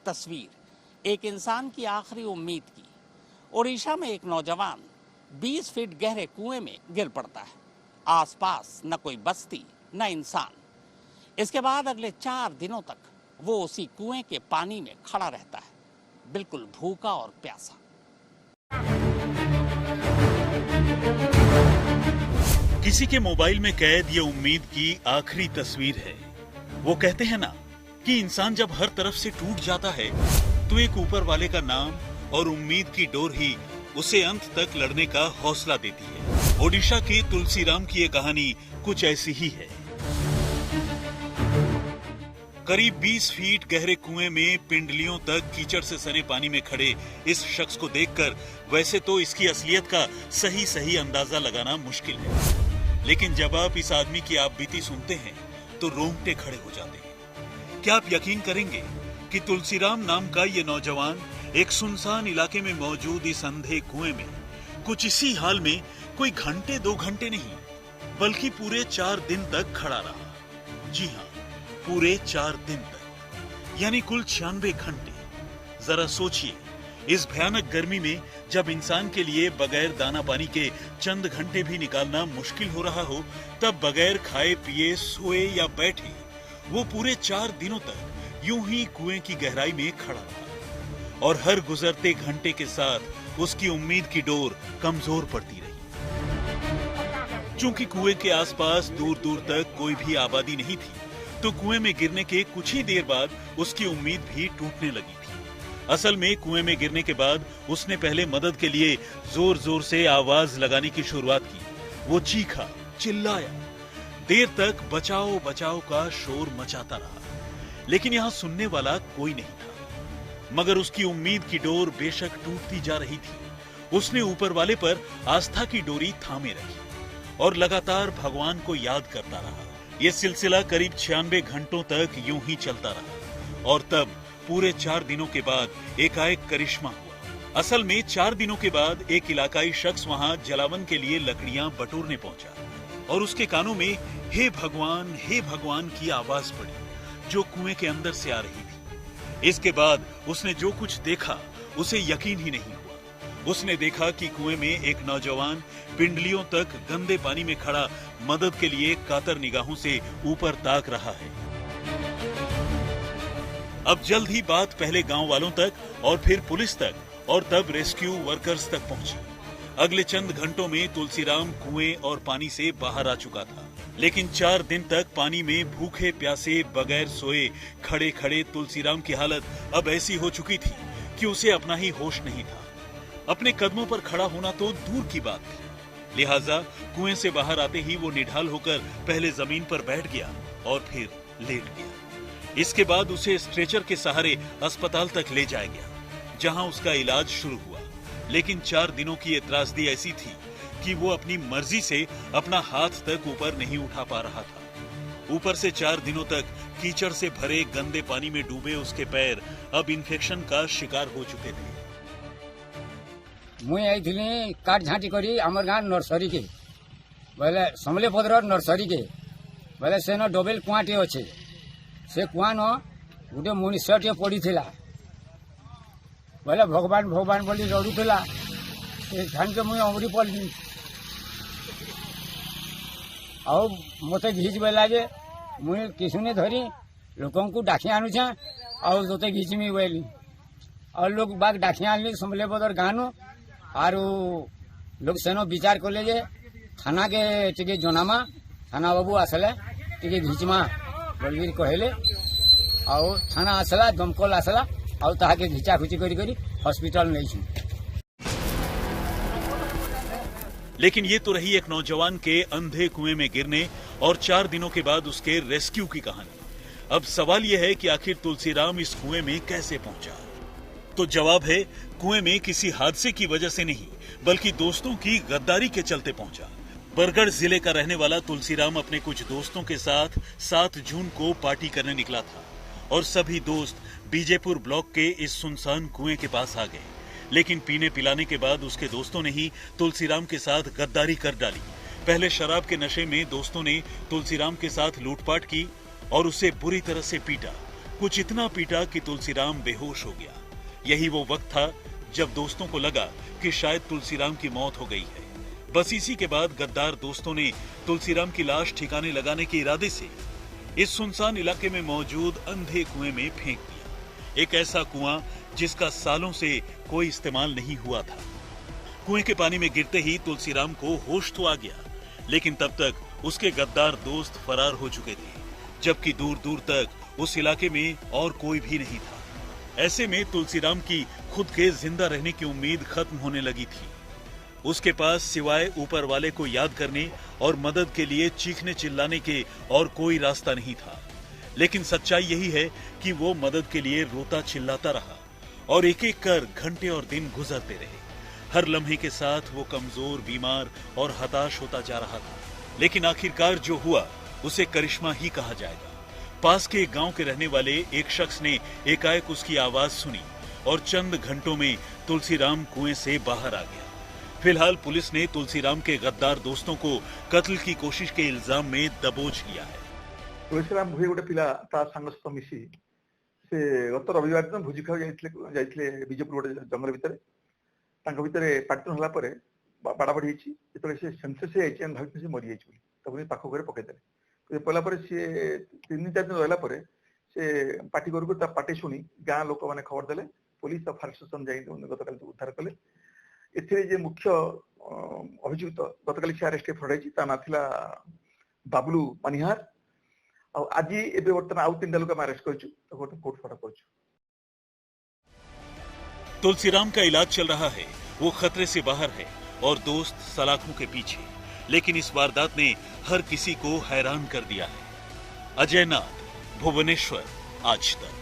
तस्वीर एक इंसान की आखिरी उम्मीद की। ओडिशा में एक नौजवान 20 फीट गहरे कुएं में गिर पड़ता है। आसपास न कोई बस्ती न इंसान। इसके बाद अगले 4 दिनों तक वो उसी कुएं के पानी में खड़ा रहता है, बिल्कुल भूखा और प्यासा। किसी के मोबाइल में कैद ये उम्मीद की आखिरी तस्वीर है। वो कहते हैं ना कि इंसान जब हर तरफ से टूट जाता है तो एक ऊपर वाले का नाम और उम्मीद की डोर ही उसे अंत तक लड़ने का हौसला देती है। ओडिशा के तुलसीराम की ये कहानी कुछ ऐसी ही है। करीब 20 फीट गहरे कुएं में पिंडलियों तक कीचड़ से सने पानी में खड़े इस शख्स को देखकर वैसे तो इसकी असलियत का सही अंदाजा लगाना मुश्किल है, लेकिन जब आप इस आदमी की आपबीती सुनते हैं तो रोंगटे खड़े हो जाते हैं। क्या आप यकीन करेंगे कि तुलसीराम नाम का ये नौजवान एक सुनसान इलाके में मौजूद इस अंधे कुएं में कुछ इसी हाल में कोई घंटे 2 घंटे नहीं बल्कि पूरे 4 दिन तक खड़ा रहा। जी हाँ, पूरे 4 दिन तक, यानी कुल 96 घंटे। जरा सोचिए, इस भयानक गर्मी में जब इंसान के लिए बगैर दाना पानी के चंद घंटे भी निकालना मुश्किल हो रहा हो, तब बगैर खाए पिए सोए या बैठे वो पूरे 4 दिनों तक यूं ही कुएं की गहराई में खड़ा रहा और हर गुजरते घंटे के साथ उसकी उम्मीद की डोर कमजोर पड़ती रही। चूंकि कुएं के आसपास दूर दूर तक कोई भी आबादी नहीं थी, तो कुएं में गिरने के कुछ ही देर बाद उसकी उम्मीद भी टूटने लगी थी। असल में कुएं में गिरने के बाद उसने पहले मदद के लिए जोर जोर से आवाज लगाने की शुरुआत की। वो चीखा, चिल्लाया, देर तक बचाओ बचाओ का शोर मचाता रहा, लेकिन यहाँ सुनने वाला कोई नहीं था। मगर उसकी उम्मीद की डोर बेशक टूटती जा रही थी, उसने ऊपर वाले पर आस्था की डोरी थामे रखी और लगातार भगवान को याद करता रहा। ये सिलसिला करीब 96 घंटों तक यूं ही चलता रहा और तब पूरे 4 दिनों के बाद एकाएक करिश्मा हुआ। असल में 4 दिनों के बाद एक इलाकाई शख्स वहां जलावन के लिए लकड़ियां बटोरने पहुंचा और उसके कानों में हे भगवान की आवाज पड़ी जो कुएं के अंदर से आ रही थी। इसके बाद उसने जो कुछ देखा उसे यकीन ही नहीं हुआ। उसने देखा कि कुएं में एक नौजवान पिंडलियों तक गंदे पानी में खड़ा मदद के लिए कातर निगाहों से ऊपर ताक रहा है। अब जल्द ही बात पहले गांव वालों तक और फिर पुलिस तक और तब रेस्क्यू वर्कर्स तक पहुंची। अगले चंद घंटों में तुलसीराम कुएं और पानी से बाहर आ चुका था, लेकिन 4 दिन तक पानी में भूखे प्यासे बगैर सोए खड़े खड़े तुलसीराम की हालत अब ऐसी हो चुकी थी कि उसे अपना ही होश नहीं था। अपने कदमों पर खड़ा होना तो दूर की बात थी, लिहाजा कुएं से बाहर आते ही वो निढाल होकर पहले जमीन पर बैठ गया और फिर लेट गया। इसके बाद उसे स्ट्रेचर के सहारे अस्पताल तक ले जाया गया, जहां उसका इलाज शुरू हुआ। लेकिन 4 दिनों की ये त्रासदी ऐसी थी कि वो अपनी मर्जी से अपना हाथ तक ऊपर नहीं उठा पा रहा था। ऊपर से 4 दिनों तक कीचड़ से भरे गंदे पानी में डूबे उसके पैर अब इन्फेक्शन का शिकार हो चुके थे। मुई आई काट झाँटी करी आमर गाँ नर्सरी के बोले समलेपद्र नर्सरी के बोले से न डबल कुआटे अच्छे से कुआ न गोटे मनुष्य पड़ी बोले भगवान भगवान बोली रड़ुला झान के मुई अमरी पड़ी आउ मत घिच बेला जे मुई किसुने धरी लोक डाकी आणुछे आउ जोते घिचमी बोली और लोग बाग डाकी आनली समलेपद्र गाँव आरु लोग सेनो विचार कले जे थाना के टिके जनामा थाना बाबू आसले टिके घिचमा बोल कहले आउ थाना आसला दमकल आसला आउ ताके घिचा खुची करी करी हॉस्पिटल नहीं। लेकिन ये तो रही एक नौजवान के अंधे कुएं में गिरने और 4 दिनों के बाद उसके रेस्क्यू की कहानी। अब सवाल यह है कि आखिर तुलसीराम इस कुएं में कैसे पहुंचा? तो जवाब है, कुएं में किसी हादसे की वजह से नहीं बल्कि दोस्तों की गद्दारी के चलते पहुंचा। बरगढ़ जिले का रहने वाला तुलसीराम अपने कुछ दोस्तों के साथ 7 जून को पार्टी करने निकला था और सभी दोस्त बीजेपुर ब्लॉक के इस सुनसान कुएं के पास आ गए। लेकिन पीने पिलाने के बाद उसके दोस्तों ने ही तुलसीराम के साथ गद्दारी कर डाली। पहले शराब के नशे में दोस्तों ने तुलसीराम के साथ लूटपाट की और उसे बुरी तरह से पीटा। कुछ इतना पीटा कि तुलसीराम बेहोश हो गया। यही वो वक्त था जब दोस्तों को लगा कि शायद तुलसीराम की मौत हो गई है। बस इसी के बाद गद्दार दोस्तों ने तुलसीराम की लाश ठिकाने लगाने के इरादे से इस सुनसान इलाके में मौजूद अंधे कुएं में फेंक दिया। एक ऐसा कुआं जिसका सालों से कोई इस्तेमाल नहीं हुआ था। कुएं के पानी में गिरते ही तुलसीराम को होश तो आ गया, लेकिन तब तक उसके गद्दार दोस्त फरार हो चुके थे, जबकि दूर दूर तक उस इलाके में और कोई भी नहीं था। ऐसे में तुलसीराम की खुद के जिंदा रहने की उम्मीद खत्म होने लगी थी। उसके पास सिवाय ऊपर वाले को याद करने और मदद के लिए चीखने चिल्लाने के और कोई रास्ता नहीं था। लेकिन सच्चाई यही है कि वो मदद के लिए रोता चिल्लाता रहा और एक एक कर घंटे और दिन गुजरते रहे। हर लम्हे के साथ वो कमजोर, बीमार और हताश होता जा रहा था। लेकिन आखिरकार जो हुआ उसे करिश्मा ही कहा जाएगा। पास के एक गांव के रहने वाले एक शख्स ने एकाएक उसकी आवाज सुनी और चंद घंटों में तुलसीराम कुएं से बाहर आ गया। फिलहाल पुलिस ने तुलसीराम के गद्दार दोस्तों को कत्ल की कोशिश के इल्जाम में दबोच लिया है। तुलसीराम भुई गोटे पिला ता संग सहित मिसी से गत रविवार दिन भोजी खाऊ जाइथिले बिजयपुर गोटे जंगल भितर तांको भितर पार्टीन होला परे बाड़ाबाड़ी होईछि। जेतले से सेंसस होईछि हम भाबि से मरि जाइछि तबनि पाखो घरे पकै देले। पला परे से 3-4 दिन रहला परे से पार्टी करको ता पार्टी सुनी गां लोक माने खबर देले। पुलिस और फायर स्टेशन जाई गतकाल उद्धार कले। एथिरे जे मुख्य अभियुक्त गतकाल से अरेस्ट फड़ाइछि ता ना थिला बाबलू मनिहार। और आज एबे वर्तमान आउ 3 लोक अरेस्ट करछु तो कोर्ट फड़ा करछु। तुलसीराम का इलाज चल रहा है, वो खतरे से बाहर है और दोस्त सलाखों के पीछे। लेकिन इस वारदात ने हर किसी को हैरान कर दिया है। अजय नाथ, भुवनेश्वर, आज तक।